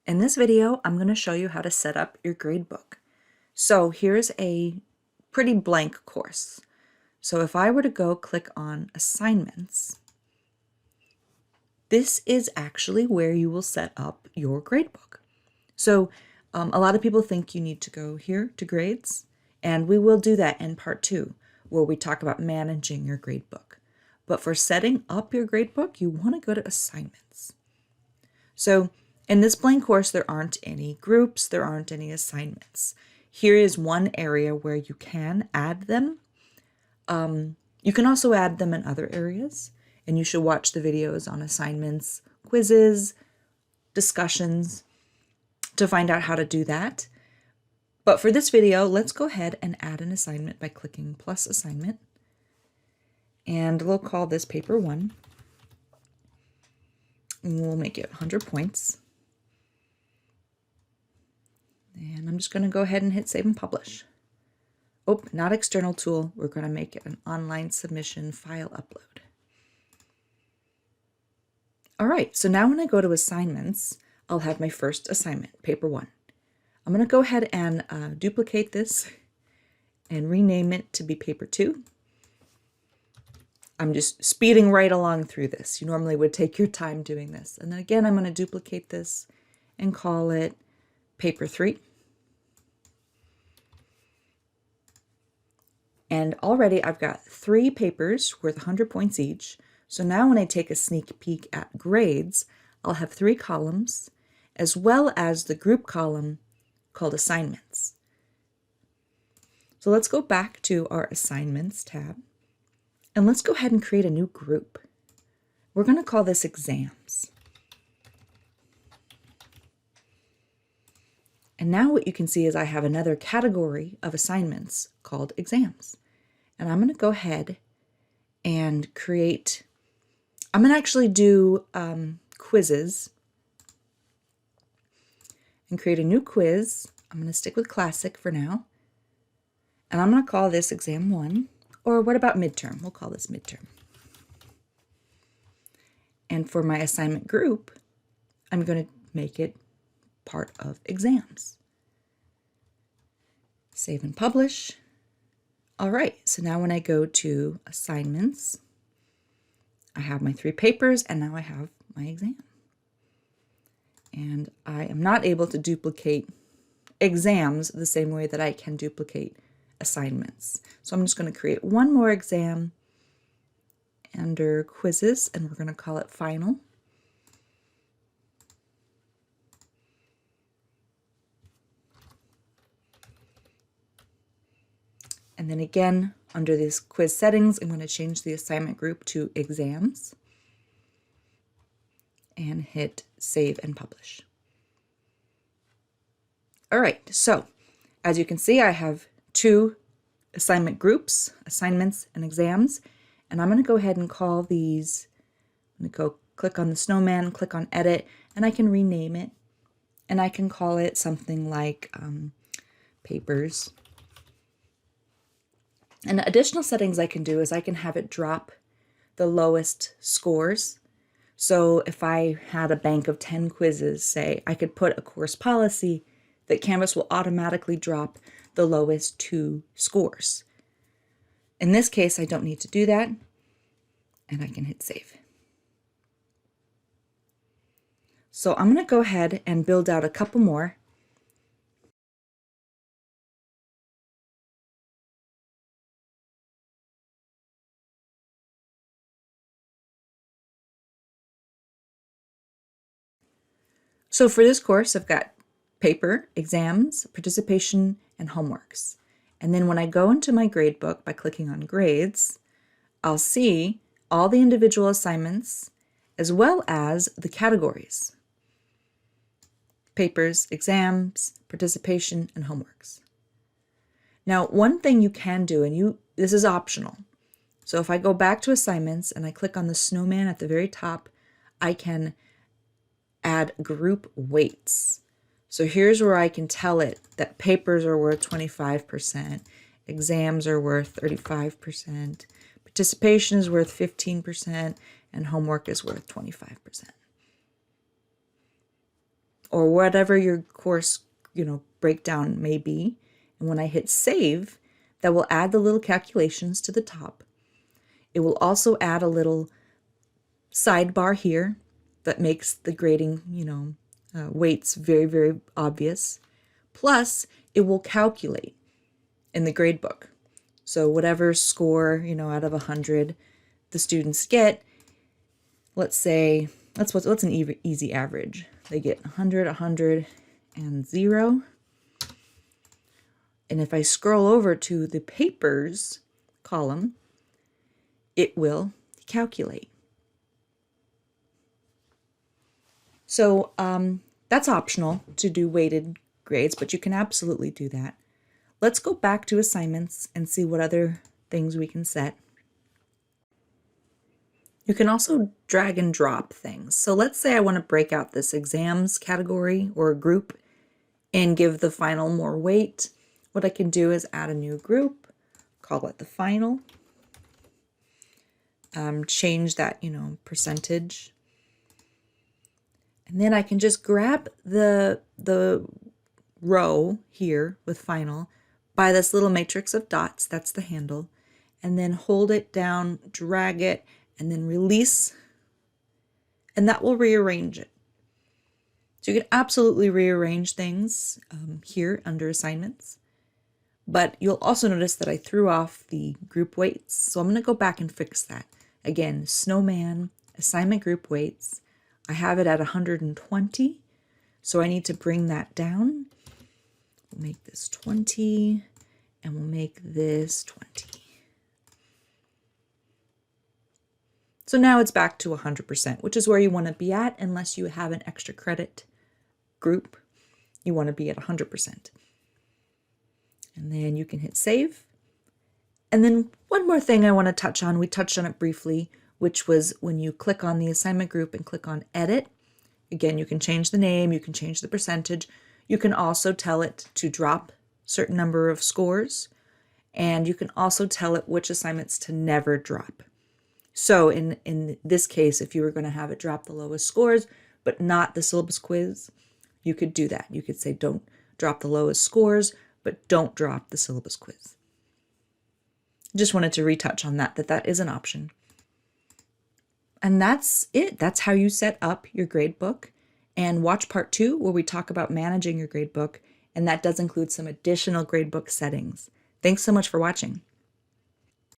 In this video, I'm going to show you how to set up your gradebook. So here's a pretty blank course. So if I were to go click on assignments, this is actually where you will set up your gradebook. So a lot of people think you need to go here to grades, and we will do that in part 2, where we talk about managing your gradebook. But for setting up your gradebook, you want to go to assignments. So in this blank course, there aren't any groups, there aren't any assignments. Here is one area where you can add them. You can also add them in other areas, and you should watch the videos on assignments, quizzes, discussions to find out how to do that. But for this video, let's go ahead and add an assignment by clicking plus assignment. And we'll call this paper 1. And we'll make it 100 points. And I'm just going to go ahead and hit save and publish. Oh, not external tool. We're going to make it an online submission file upload. All right, so now when I go to assignments, I'll have my first assignment, paper 1. I'm going to go ahead and duplicate this and rename it to be paper 2. I'm just speeding right along through this. You normally would take your time doing this. And then again, I'm going to duplicate this and call it paper 3. And already I've got 3 papers worth 100 points each. So now when I take a sneak peek at grades, I'll have 3 columns, as well as the group column called assignments. So let's go back to our assignments tab, and let's go ahead and create a new group. We're going to call this exams. And now what you can see is I have another category of assignments called exams. And I'm going to go ahead and create, I'm going to actually do quizzes and create a new quiz. I'm going to stick with classic for now. And I'm going to call this exam 1. Or what about midterm? We'll call this midterm. And for my assignment group, I'm going to make it part of exams. Save and publish. All right, so now when I go to assignments, I have my 3 papers, and now I have my exam. And I am not able to duplicate exams the same way that I can duplicate assignments. So I'm just going to create one more exam under quizzes, and we're going to call it final. And then again, under these quiz settings, I'm going to change the assignment group to exams and hit save and publish. All right, so as you can see, I have 2 assignment groups, assignments and exams, and I'm going to go ahead and call these, I'm going to go click on the snowman, click on edit, and I can rename it, and I can call it something like papers. And additional settings I can do is I can have it drop the lowest scores. So if I had a bank of 10 quizzes, say, I could put a course policy that Canvas will automatically drop the lowest 2 scores. In this case, I don't need to do that, and I can hit save. So I'm going to go ahead and build out a couple more. So for this course, I've got paper, exams, participation, and homeworks. And then when I go into my gradebook by clicking on grades, I'll see all the individual assignments as well as the categories: papers, exams, participation, and homeworks. Now, one thing you can do, and this is optional. So if I go back to assignments and I click on the snowman at the very top, I can add group weights. So here's where I can tell it that papers are worth 25%, exams are worth 35%, participation is worth 15%, and homework is worth 25%. or whatever your course, breakdown may be. And when I hit save, that will add the little calculations to the top. It will also add a little sidebar here that makes the grading, weights very, very obvious. Plus, it will calculate in the gradebook. So whatever score, out of 100 the students get, let's say, what's an easy average? They get 100, 100, and 0. And if I scroll over to the papers column, it will calculate. So that's optional to do weighted grades, but you can absolutely do that. Let's go back to assignments and see what other things we can set. You can also drag and drop things. So let's say I want to break out this exams category or group and give the final more weight. What I can do is add a new group, call it the final, change that, percentage. And then I can just grab the row here with final by this little matrix of dots, that's the handle, and then hold it down, drag it, and then release, and that will rearrange it. So you can absolutely rearrange things here under assignments, but you'll also notice that I threw off the group weights. So I'm going to go back and fix that. Again, snowman, assignment group weights. I have it at 120, so I need to bring that down. We'll make this 20, and we'll make this 20. So now it's back to 100%, which is where you want to be at unless you have an extra credit group. You want to be at 100%. And then you can hit save. And then one more thing I want to touch on, we touched on it briefly, which was when you click on the assignment group and click on edit. Again, you can change the name, you can change the percentage. You can also tell it to drop a certain number of scores. And you can also tell it which assignments to never drop. So in this case, if you were going to have it drop the lowest scores, but not the syllabus quiz, you could do that. You could say don't drop the lowest scores, but don't drop the syllabus quiz. Just wanted to retouch on that is an option. And that's it. That's how you set up your gradebook. And watch part 2 where we talk about managing your gradebook. And that does include some additional gradebook settings. Thanks so much for watching.